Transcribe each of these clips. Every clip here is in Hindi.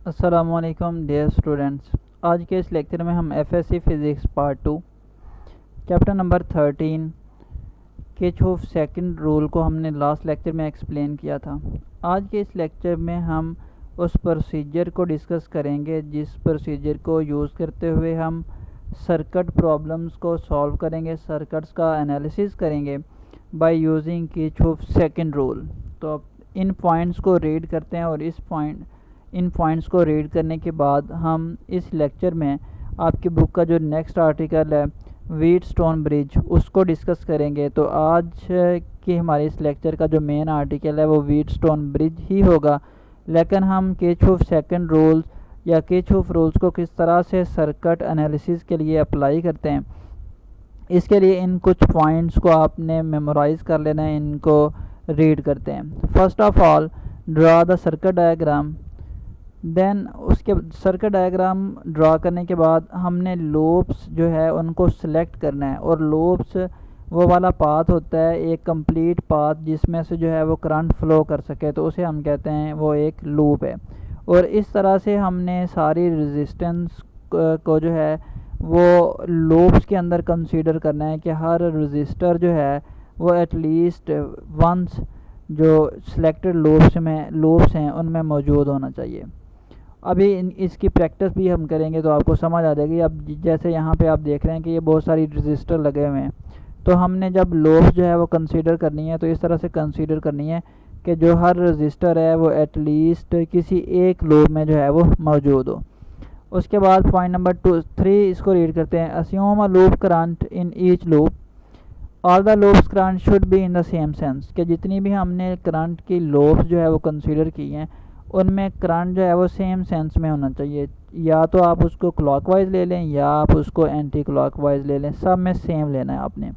अस्सलामुअलैकुम डियर स्टूडेंट्स। आज के इस लेक्चर में हम FSc physics part 2 chapter number 13 Kirchhoff second rule को हमने लास्ट लेक्चर में एक्सप्लेन किया था। आज के इस लेक्चर में हम उस प्रोसीजर को डिस्कस करेंगे जिस प्रोसीजर को यूज़ करते हुए हम सर्किट प्रॉब्लम्स को सॉल्व करेंगे, सर्किट्स का एनालिसिस करेंगे by using Kirchhoff second rule. तो अब इन पॉइंट्स को रीड करते हैं और इन पॉइंट्स को रीड करने के बाद हम इस लेक्चर में आपकी बुक का जो नेक्स्ट आर्टिकल है व्हीटस्टोन ब्रिज उसको डिस्कस करेंगे। तो आज की हमारे इस लेक्चर का जो मेन आर्टिकल है वो व्हीटस्टोन ब्रिज ही होगा, लेकिन हम किरचॉफ सेकंड रूल्स या किरचॉफ रूल्स को किस तरह से सर्किट एनालिसिस के लिए अप्लाई करते हैं, इसके लिए इन कुछ पॉइंट्स को आपने मेमोराइज़ कर लेना है। इनको रीड करते हैं। First of all draw the circuit diagram. Then उसके सर्किट डायग्राम ड्रा करने के बाद हमने लूप्स जो है उनको सिलेक्ट करना है, और लूप्स वो वाला पाथ होता है, एक कंप्लीट पाथ जिसमें से जो है वो करंट फ्लो कर सके, तो उसे हम कहते हैं वो एक लूप है। और इस तरह से हमने सारी रेजिस्टेंस को जो है वो लूप्स के अंदर कंसीडर करना है कि हर रजिस्टर जो है वो एटलीस्ट वंस जो सिलेक्टेड लूप्स हैं उनमें मौजूद होना चाहिए। अभी इसकी प्रैक्टिस भी हम करेंगे तो आपको समझ आ जाएगी। अब जैसे यहाँ पे आप देख रहे हैं कि ये बहुत सारी रजिस्टर लगे हुए हैं, तो हमने जब लूप्स जो है वो कंसीडर करनी है तो इस तरह से कंसीडर करनी है कि जो हर रजिस्टर है वो एटलीस्ट किसी एक लूप में जो है वो मौजूद हो। उसके बाद पॉइंट नंबर 3 इसको रीड करते हैं। Assume a loop current in each loop, all the loops current should be in the same sense, कि जितनी भी हमने करंट की लूप्स जो है वो कंसीडर की हैं उनमें करंट जो है वो सेम सेंस में होना चाहिए। या तो आप उसको क्लॉकवाइज ले लें या आप उसको एंटी क्लॉकवाइज ले लें, सब में सेम लेना है आपने।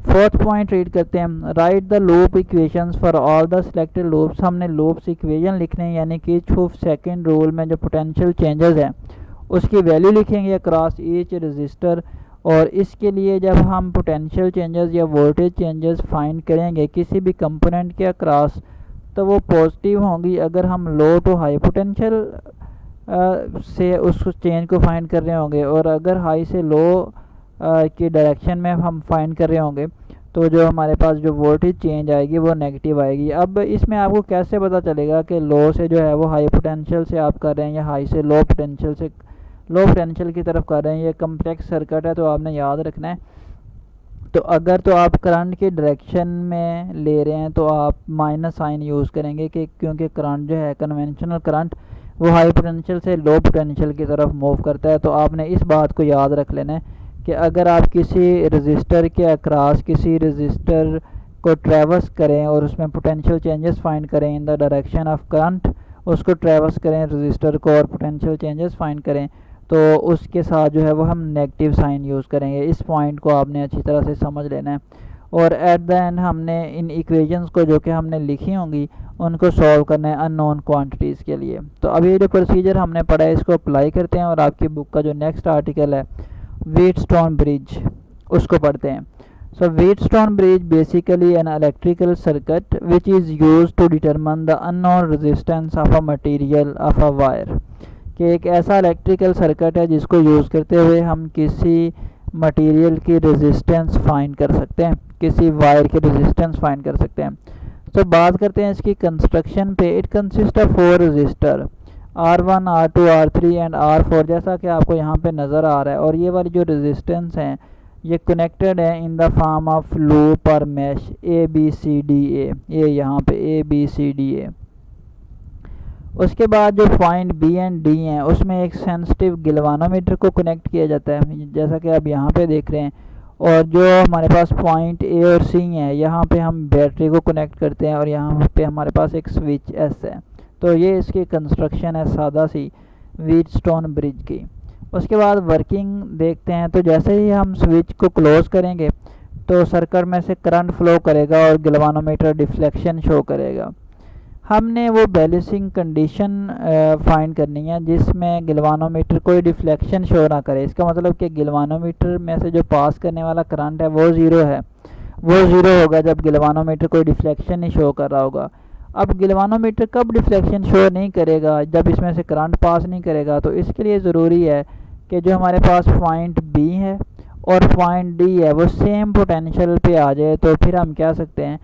फोर्थ पॉइंट रीड करते हैं। Right the loop equations for all the selected loops. हमने लूप्स इक्वेशन लिखने हैं, यानी कि किरचॉफ सेकंड रूल में जो पोटेंशियल चेंजेस हैं उसकी वैल्यू लिखेंगे अक्रॉस ईच रजिस्टर। और इसके लिए जब हम पोटेंशियल चेंजेस या वोल्टेज चेंजेस फाइंड करेंगे किसी भी कंपोनेंट के अक्रॉस, तो वो पॉजिटिव होंगी अगर हम लो टू हाई पोटेंशियल से उस चेंज को फाइंड कर रहे होंगे, और अगर हाई से लो की डायरेक्शन में हम फाइंड कर रहे होंगे तो जो हमारे पास जो वोल्टेज चेंज आएगी वो नेगेटिव आएगी। अब इसमें आपको कैसे पता चलेगा कि लो से जो है वो हाई पोटेंशियल से आप कर रहे हैं या हाई से लो पोटेंशियल की तरफ कर रहे हैं। ये कम्प्लेक्स सर्किट है तो आपने याद रखना है। तो अगर तो आप करंट की डायरेक्शन में ले रहे हैं तो आप माइनस साइन यूज़ करेंगे कि क्योंकि करंट जो है कन्वेंशनल करंट वो हाई पोटेंशियल से लो पोटेंशियल की तरफ मूव करता है। तो आपने इस बात को याद रख लेना है कि अगर आप किसी रजिस्टर के अक्रॉस किसी रजिस्टर को ट्रेवर्स करें और उसमें पोटेंशियल चेंजेस फाइंड करें in the direction of current, उसको ट्रेवर्स करें रजिस्टर को और पोटेंशियल चेंजेस फाइंड करें, तो उसके साथ जो है वो हम नेगेटिव साइन यूज़ करेंगे। इस पॉइंट को आपने अच्छी तरह से समझ लेना है। और एट द एंड हमने इन इक्वेशंस को जो कि हमने लिखी होंगी उनको सॉल्व करना है अननोन क्वांटिटीज़ के लिए। तो अभी जो प्रोसीजर हमने पढ़ा है इसको अप्लाई करते हैं और आपकी बुक का जो नेक्स्ट आर्टिकल है व्हीटस्टोन ब्रिज उसको पढ़ते हैं। So Wheatstone bridge basically an electrical circuit which is use to determine the unknown resistance of a material of a wire, कि एक ऐसा इलेक्ट्रिकल सर्किट है जिसको यूज़ करते हुए हम किसी मटेरियल की रेजिस्टेंस फाइंड कर सकते हैं, किसी वायर की रेजिस्टेंस फाइंड कर सकते हैं। तो बात करते हैं इसकी कंस्ट्रक्शन पे। It consist of 4 register R1, R2, R3 and R4, जैसा कि आपको यहाँ पे नज़र आ रहा है। और ये वाली जो रेजिस्टेंस हैं ये कनेक्टेड है in the form of loop और मैश ABCDA। ये यहाँ पे ABCDA। उसके बाद जो पॉइंट B एंड D हैं उसमें एक सेंसिटिव गिलवानोमीटर को कनेक्ट किया जाता है, जैसा कि आप यहाँ पे देख रहे हैं। और जो हमारे पास पॉइंट A और C हैं यहाँ पे हम बैटरी को कनेक्ट करते हैं, और यहाँ पे हमारे पास एक स्विच S है। तो ये इसकी कंस्ट्रक्शन है सादा सी व्हीटस्टोन ब्रिज की। उसके बाद वर्किंग देखते हैं। तो जैसे ही हम स्विच को क्लोज करेंगे तो सर्किट में से करंट फ्लो करेगा और गिलवानोमीटर डिफ्लेक्शन शो करेगा। हमने वो बैलेंसिंग कंडीशन फाइंड करनी है जिसमें गिलवानोमीटर कोई डिफ्लेक्शन शो ना करे। इसका मतलब कि गिलवानोमीटर में से जो पास करने वाला करंट है वो ज़ीरो है, वो ज़ीरो होगा जब गिलवानोमीटर कोई डिफ्लेक्शन नहीं शो कर रहा होगा। अब गिलवानोमीटर कब डिफ्लेक्शन शो नहीं करेगा? जब इसमें से करंट पास नहीं करेगा। तो इसके लिए ज़रूरी है कि जो हमारे पास पॉइंट बी है और पॉइंट डी है वो सेम पोटेंशियल पे आ जाए। तो फिर हम कह सकते हैं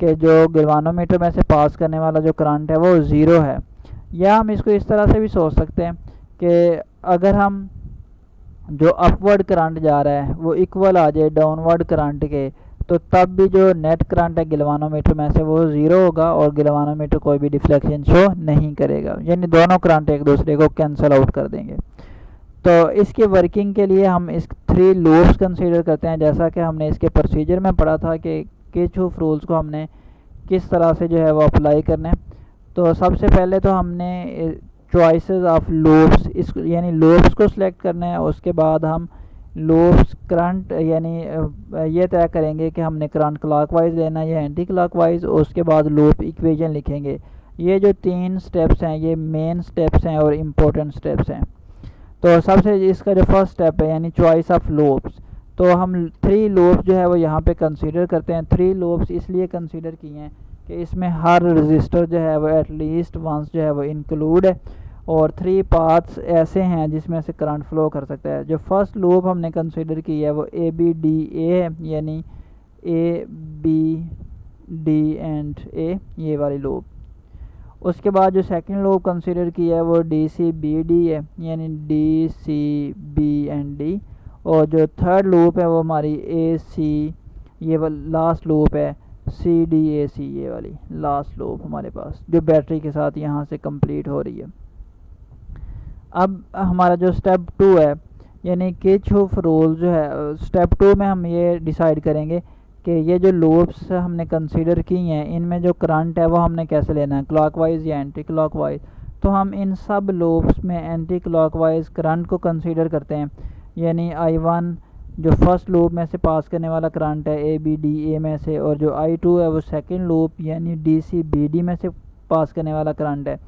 कि जो गिलवानोमीटर में से पास करने वाला जो करंट है वो ज़ीरो है। या हम इसको इस तरह से भी सोच सकते हैं कि अगर हम जो अपवर्ड करंट जा रहा है वो इक्वल आ जाए डाउनवर्ड करंट के, तो तब भी जो नेट करंट है गिलवानोमीटर में से वो ज़ीरो होगा और गिलवानोमीटर कोई भी डिफ्लेक्शन शो नहीं करेगा, यानी दोनों करंट एक दूसरे को कैंसिल आउट कर देंगे। तो इसकी वर्किंग के लिए हम इस 3 लूप्स कंसीडर करते हैं, जैसा कि हमने इसके प्रोसीजर में पढ़ा था कि किरचॉफ रूल्स को हमने किस तरह से जो है वो अप्लाई करना है। तो सबसे पहले तो हमने चॉइसेस ऑफ लूप्स इस यानी लूप्स को सिलेक्ट करना है। उसके बाद हम लूप्स करंट यानी ये तय करेंगे कि हमने करंट क्लॉकवाइज लेना है या एंटी क्लॉकवाइज। उसके बाद लूप इक्वेशन लिखेंगे। ये जो 3 स्टेप्स हैं ये मेन स्टेप्स हैं और इम्पोर्टेंट स्टेप्स हैं। तो सबसे इसका जो फर्स्ट स्टेप है यानी चॉइस ऑफ लूप्स, तो हम 3 लूप्स जो है वो यहाँ पे कंसीडर करते हैं। 3 लूप्स इसलिए कंसीडर किए हैं कि इसमें हर रजिस्टर जो है वो एटलीस्ट वंस जो है वो इंक्लूड है और 3 पाथ्स ऐसे हैं जिसमें से करंट फ्लो कर सकता है। जो फर्स्ट लूप हमने कंसीडर की है वो ABDA है, यानी ABD एंड A ये वाली लूप। उसके बाद जो सेकंड लूप कंसीडर की है वो DCBD है, यानी DCB एंड D। और जो थर्ड लूप है वो हमारी AC ये वाली लास्ट लूप है, CDAC ये वाली लास्ट लूप हमारे पास जो बैटरी के साथ यहाँ से कंप्लीट हो रही है। अब हमारा जो स्टेप 2 है यानी किरचॉफ रूल जो है, स्टेप 2 में हम ये डिसाइड करेंगे कि ये जो लूप्स हमने कंसीडर की हैं इनमें जो करंट है वो हमने कैसे लेना है, क्लॉकवाइज या एंटी क्लॉकवाइज। तो हम इन सब लूप्स में एंटी क्लॉकवाइज करंट को कंसीडर करते हैं, यानी I1 जो फर्स्ट लूप में से पास करने वाला करंट है ABDA में से, और जो I2 है वो सेकंड लूप यानी DCBD में से पास करने वाला करंट है,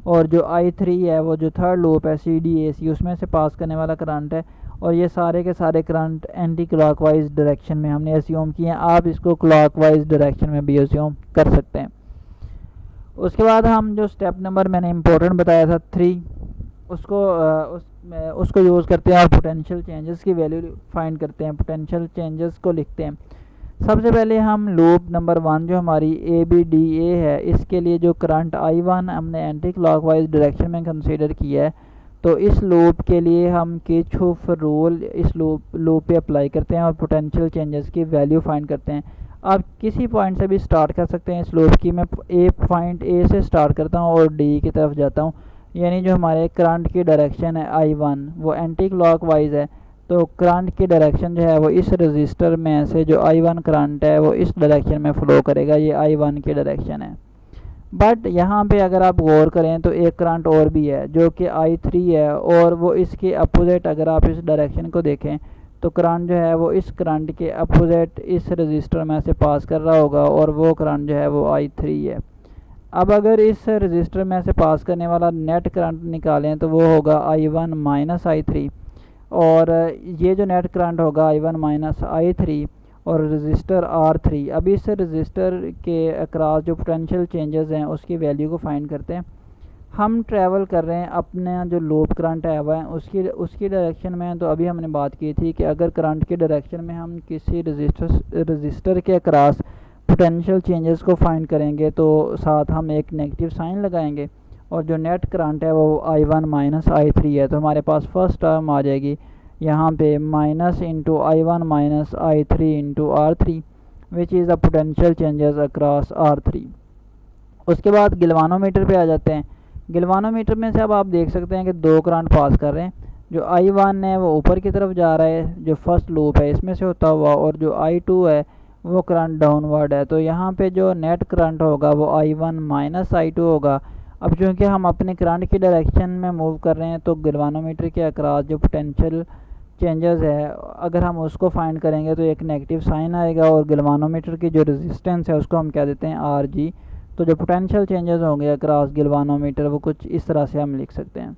और जो I3 है वो जो थर्ड लूप है CDAC उसमें से पास करने वाला करंट है। और ये सारे के सारे करंट एंटी क्लॉकवाइज डायरेक्शन में हमने अस्यूम किए हैं। आप इसको क्लॉकवाइज डायरेक्शन में भी अस्यूम कर सकते हैं। उसके बाद हम जो स्टेप नंबर मैंने इम्पोर्टेंट बताया था 3 उसको यूज़ करते हैं और पोटेंशियल चेंजेस की वैल्यू फाइंड करते हैं, पोटेंशियल चेंजेस को लिखते हैं। सबसे पहले हम लूप नंबर 1 जो हमारी ABDA है इसके लिए जो करंट I1 हमने एंटी क्लॉकवाइज डायरेक्शन में कंसीडर किया है, तो इस लूप के लिए हम किरचॉफ रूल इस लूप पे अप्लाई करते हैं और पोटेंशियल चेंजेस की वैल्यू फाइंड करते हैं। आप किसी पॉइंट से भी स्टार्ट कर सकते हैं इस लूप की। मैं पॉइंट A से स्टार्ट करता हूँ और D की तरफ जाता हूँ, यानी जो हमारे करंट की डायरेक्शन है I1 वो एंटी क्लॉकवाइज है। तो करंट की डायरेक्शन जो है वो इस रजिस्टर में से जो I1 करंट है वो इस डायरेक्शन में फ़्लो करेगा, ये I1 की डायरेक्शन है। बट यहाँ पे अगर आप गौर करें तो एक करंट और भी है जो कि I3 है, और वो इसके अपोजिट अगर आप इस डायरेक्शन को देखें तो करंट जो है वो इस करंट के अपोजिट इस रजिस्टर में से पास कर रहा होगा, और वो करंट जो है वो I3 है। अब अगर इस रजिस्टर में से पास करने वाला नेट करंट निकालें तो वो होगा I1 माइनस I3, और ये जो नेट करंट होगा I1 माइनस I3 और रजिस्टर R3। अब इस रजिस्टर के अक्रॉस जो पोटेंशियल चेंजेस हैं उसकी वैल्यू को फाइंड करते हैं। हम ट्रैवल कर रहे हैं अपने जो लूप करंट है वह उसकी डायरेक्शन में। तो अभी हमने बात की थी कि अगर करंट की डायरेक्शन में हम किसी रजिस्टर के अक्रॉस पोटेंशियल चेंजेस को फाइंड करेंगे तो साथ हम एक नेगेटिव साइन लगाएंगे, और जो नेट करंट है वो I1 माइनस I3 है। तो हमारे पास फर्स्ट टर्म आ जाएगी यहाँ पे minus into I1 minus I3 into R3 which is the potential changes across R3। उसके बाद गिलवानोमीटर पे आ जाते हैं। गिलवानोमीटर में से अब आप देख सकते हैं कि 2 करंट पास कर रहे हैं। जो I1 है वो ऊपर की तरफ जा रहा है जो फर्स्ट लूप है इसमें से होता हुआ, और जो I2 है वो करंट डाउनवर्ड है। तो यहाँ पे जो नेट करंट होगा वो I1 माइनस I2 होगा। अब चूँकि हम अपने करंट की डायरेक्शन में मूव कर रहे हैं तो गिलवानोमीटर के अक्रॉस जो पोटेंशियल चेंजेस है अगर हम उसको फाइंड करेंगे तो एक नेगेटिव साइन आएगा, और गिलवानोमीटर की जो रेजिस्टेंस है उसको हम कह देते हैं RG। तो जो पोटेंशियल चेंजेस होंगे अक्रॉस गिलवानोमीटर वो कुछ इस तरह से हम लिख सकते हैं।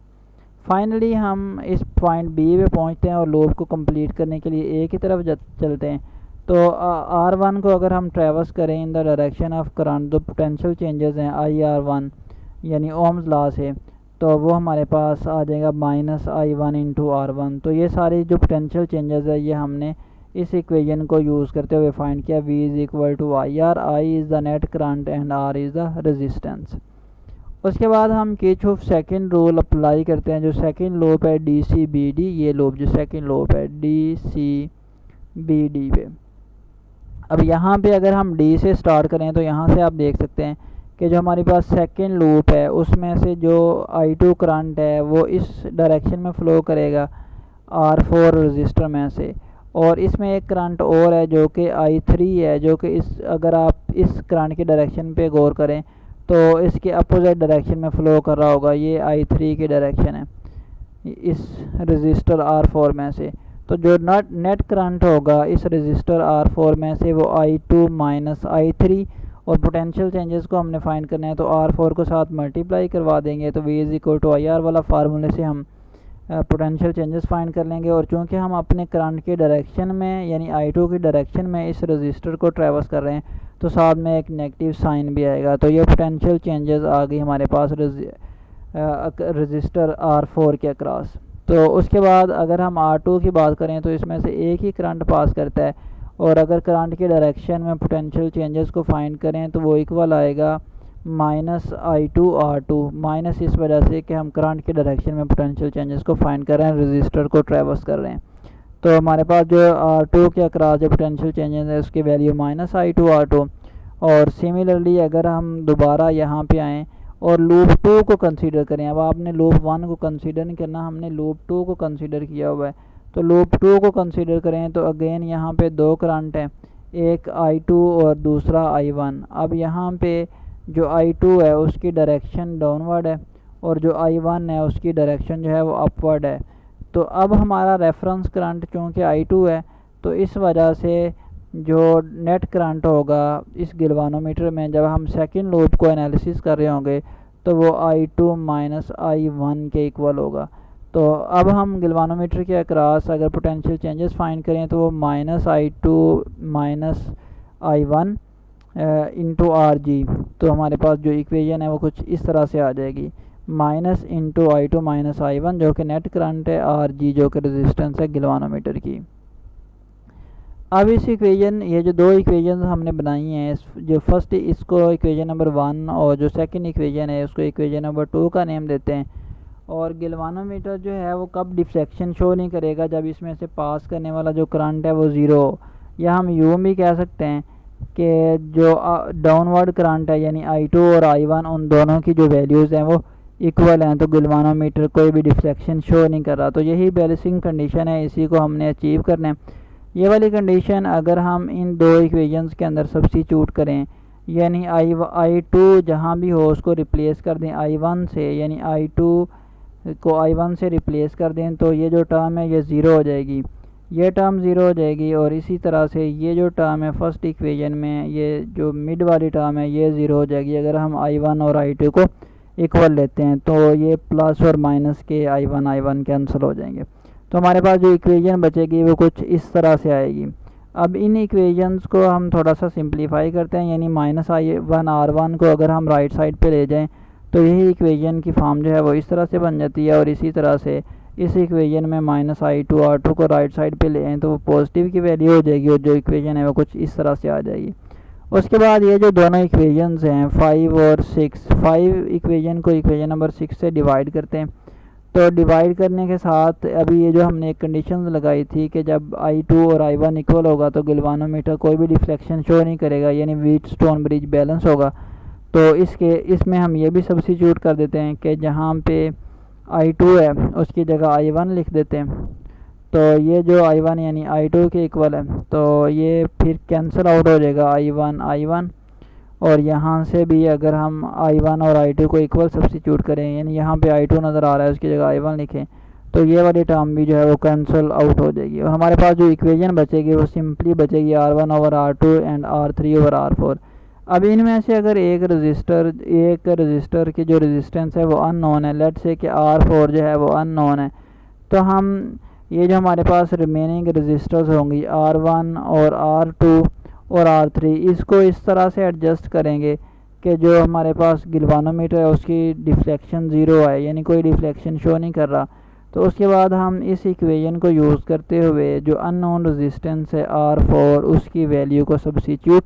फाइनली हम इस पॉइंट B पे पहुंचते हैं और लूप को कंप्लीट करने के लिए A की तरफ चलते हैं। तो R1 को अगर हम ट्रेवर्स करें in the direction of current, जो पोटेंशियल चेंजेस हैं IR1 यानी ओम्स लॉ से, तो वो हमारे पास आ जाएगा -I1 इंटू R1। तो ये सारे जो पोटेंशियल चेंजेस है ये हमने इस इक्वेशन को यूज़ करते हुए फाइंड किया। V is equal to IR, I is the net current and R is the resistance. उसके बाद हम किरचॉफ सेकंड रूल अप्लाई करते हैं। जो सेकंड लूप है DCBD, ये लूप जो सेकंड लूप है DCBD पे। अब यहाँ पे अगर हम D से स्टार्ट करें तो यहाँ से आप देख सकते हैं कि जो हमारे पास सेकंड लूप है उसमें से जो I2 करंट है वो इस डायरेक्शन में फ़्लो करेगा R4 रजिस्टर में से, और इसमें एक करंट और है जो कि I3 है, जो कि इस अगर आप इस करंट की डायरेक्शन पे गौर करें तो इसके अपोजिट डायरेक्शन में फ़्लो कर रहा होगा। ये I3 की डायरेक्शन है इस रजिस्टर R4 में से। तो जो नेट करंट होगा इस रजिस्टर R4 में से वो I2 माइनस I3, और पोटेंशियल चेंजेस को हमने फाइंड करना है तो R4 को साथ मल्टीप्लाई करवा देंगे तो V is equal to IR वाला फार्मूले से हम पोटेंशियल चेंजेस फाइंड कर लेंगे। और चूँकि हम अपने करंट की डायरेक्शन में यानी I2 की डायरेक्शन में इस रजिस्टर को ट्रेवर्स कर रहे हैं तो साथ में एक नेगेटिव साइन भी आएगा। तो ये पोटेंशियल चेंजेस आ गई हमारे पास रजिस्टर R4 के अक्रॉस। तो उसके बाद अगर हम R2 की बात करें तो इसमें से एक ही करंट पास करता है, और अगर करंट की डायरेक्शन में पोटेंशियल चेंजेस को फाइंड करें तो वो इक्वल आएगा -I2R2, माइनस इस वजह से कि हम करंट की डायरेक्शन में पोटेंशियल चेंजेस को फाइंड कर रहे हैं, रजिस्टर को ट्रेवर्स कर रहे हैं। तो हमारे पास जो R2 के अक्रॉस जो पोटेंशियल चेंजेस है उसकी वैल्यू -I2R2। और सिमिलरली अगर हम दोबारा यहाँ पे आएँ और लूप 2 को कंसीडर करें, अब आपने लूप 1 को कंसीडर नहीं करना, हमने लूप 2 को कंसीडर किया हुआ है। तो लूप 2 को कंसीडर करें तो अगेन यहाँ पे दो करंट हैं, एक I2 और दूसरा I1। अब यहाँ पे जो I2 है उसकी डायरेक्शन डाउनवर्ड है और जो I1 है उसकी डायरेक्शन जो है वो अपवर्ड है। तो अब हमारा रेफरेंस करंट चूँकि I2 है तो इस वजह से जो नेट करंट होगा इस गिलवानोमीटर में जब हम सेकंड लूप को एनालिसिस कर रहे होंगे तो वो I2 माइनस I1 के इक्वल होगा। तो अब हम गिलवानोमीटर के अक्रॉस अगर पोटेंशियल चेंजेस फाइंड करें तो वो -I2 minus I1 into RG। तो हमारे पास जो इक्वेशन है वो कुछ इस तरह से आ जाएगी, minus into I2 minus I1 जो कि नेट करंट है, RG जो कि रेजिस्टेंस है गिलवानोमीटर की। अब इस इक्वेशन, ये जो दो इक्वेशन हमने बनाई हैं, जो फर्स्ट इसको इक्वेशन नंबर 1 और जो सेकंड इक्वेशन है उसको इक्वेशन नंबर 2 का नेम देते हैं। और गिलवानोमीटर जो है वो कब डिफ्लेक्शन शो नहीं करेगा, जब इसमें से पास करने वाला जो करंट है वो ज़ीरो हो, या हम यूँ भी कह सकते हैं कि जो डाउनवर्ड करंट है यानी I2 और I1 उन दोनों की जो वैल्यूज़ हैं वो इक्वल हैं, तो गिलवानोमीटर कोई भी डिफ्लेक्शन शो नहीं कर रहा। तो यही बैलेंसिंग कंडीशन है, इसी को हमने अचीव करना है। ये वाली कंडीशन अगर हम इन दो इक्वेशंस के अंदर सब्स्टिट्यूट करें यानी I2 जहाँ भी हो उसको रिप्लेस कर दें I1 से, यानी I2 को I1 से रिप्लेस कर दें तो ये जो टर्म है ये ज़ीरो हो जाएगी, ये टर्म ज़ीरो हो जाएगी। और इसी तरह से ये जो टर्म है फर्स्ट इक्वेशन में, ये जो मिड वाली टर्म है ये ज़ीरो हो जाएगी अगर हम I1 और I2 को इक्वल लेते हैं। तो ये प्लस और माइनस के I1 कैंसिल हो जाएंगे। तो हमारे पास जो इक्वेशन बचेगी वो कुछ इस तरह से आएगी। अब इन इक्वेशंस को हम थोड़ा सा सिंप्लीफाई करते हैं, यानी -I1R1 को अगर हम राइट साइड पे ले जाएं तो यही इक्वेशन की फॉर्म जो है वो इस तरह से बन जाती है। और इसी तरह से इस इक्वेशन में -I2R2 को राइट साइड पे ले आएँ तो वो पॉजिटिव की वैल्यू हो जाएगी और जो इक्वेशन है वो कुछ इस तरह से आ जाएगी। उसके बाद ये जो दोनों इक्वेशंस हैं 5 और 6, 5 इक्वेशन को इक्वेशन नंबर 6 से डिवाइड करते हैं। तो डिवाइड करने के साथ अभी ये जो हमने एक कंडीशन लगाई थी कि जब I2 और I1 इक्वल होगा तो गिलवानोमीटर कोई भी डिफ्लेक्शन शो नहीं करेगा, यानी व्हीटस्टोन ब्रिज बैलेंस होगा। तो इसमें हम ये भी सब्स्टिट्यूट कर देते हैं कि जहाँ पे I2 है उसकी जगह I1 लिख देते हैं। तो ये जो I1 यानी I2 के इक्वल है, तो ये फिर कैंसिल आउट हो जाएगा I1 और यहाँ से भी अगर हम I1 और I2 को इक्वल सब्स्टिट्यूट करें, यानी यहाँ पे I2 नज़र आ रहा है उसकी जगह I1 लिखें, तो ये वाली टर्म भी जो है वो कैंसिल आउट हो जाएगी। और हमारे पास जो इक्वेशन बचेगी वो सिंपली बचेगी R1 over R2 and R3 over R4। अब इनमें से अगर एक रजिस्टर की जो रेजिस्टेंस है वो अननोन है, लेट्स से कि R4 जो है वो अननोन है, तो हम ये जो हमारे पास रिमेनिंग रजिस्टर्स होंगी R1 और R2 और R3, इसको इस तरह से एडजस्ट करेंगे कि जो हमारे पास गिलवानोमीटर है उसकी डिफ्लेक्शन ज़ीरो है, यानी कोई डिफ्लेक्शन शो नहीं कर रहा। तो उसके बाद हम इस इक्वेशन को यूज़ करते हुए जो अननोन रेजिस्टेंस है R4 उसकी वैल्यू को सब्सिट्यूट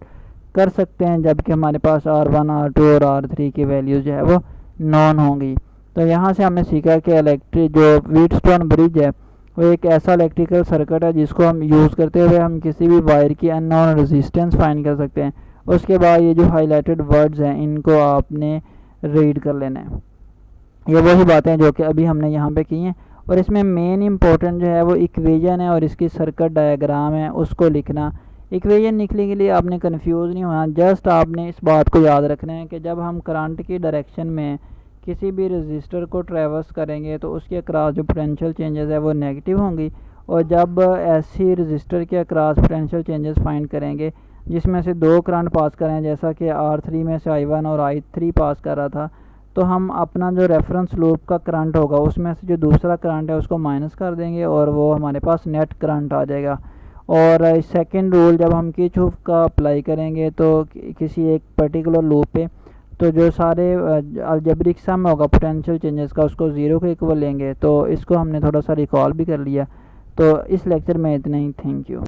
कर सकते हैं, जबकि हमारे पास R1, R2 और R3 की वैल्यू जो है वो नॉन होंगी। तो यहाँ से हमने सीखा कि इलेक्ट्रिक जो व्हीटस्टोन ब्रिज है वो एक ऐसा इलेक्ट्रिकल सर्किट है जिसको हम यूज़ करते हुए हम किसी भी वायर की अननोन रेजिस्टेंस फाइंड कर सकते हैं। उसके बाद ये जो हाईलाइटेड वर्ड्स हैं इनको आपने रीड कर लेना है। ये वही बातें जो कि अभी हमने यहाँ पे की हैं, और इसमें मेन इंपॉर्टेंट जो है वो इक्वेशन है और इसकी सर्किट डायग्राम है, उसको लिखना। इक्वेशन लिखने के लिए आपने कंफ्यूज नहीं होना, जस्ट आपने इस बात को याद रखना है कि जब हम करंट की डायरेक्शन में किसी भी रजिस्टर को ट्रेवर्स करेंगे तो उसके अक्रॉस जो पोटेंशियल चेंजेस है वो नेगेटिव होंगी, और जब ऐसी रजिस्टर के अक्रॉस पोटेंशियल चेंजेस फाइंड करेंगे जिसमें से दो करंट पास करें, जैसा कि R3 में से I1 और I3 पास कर रहा था, तो हम अपना जो रेफरेंस लूप का करंट होगा उसमें से जो दूसरा करंट है उसको माइनस कर देंगे और वो हमारे पास नेट करंट आ जाएगा। और सेकंड रूल जब हम किरचॉफ का अप्लाई करेंगे तो किसी एक पर्टिकुलर लूप पे, तो जो सारे अलजेब्रिक सम होगा पोटेंशियल चेंजेस का उसको ज़ीरो के इक्वल लेंगे। तो इसको हमने थोड़ा सा रिकॉल भी कर लिया। तो इस लेक्चर में इतना ही, थैंक यू।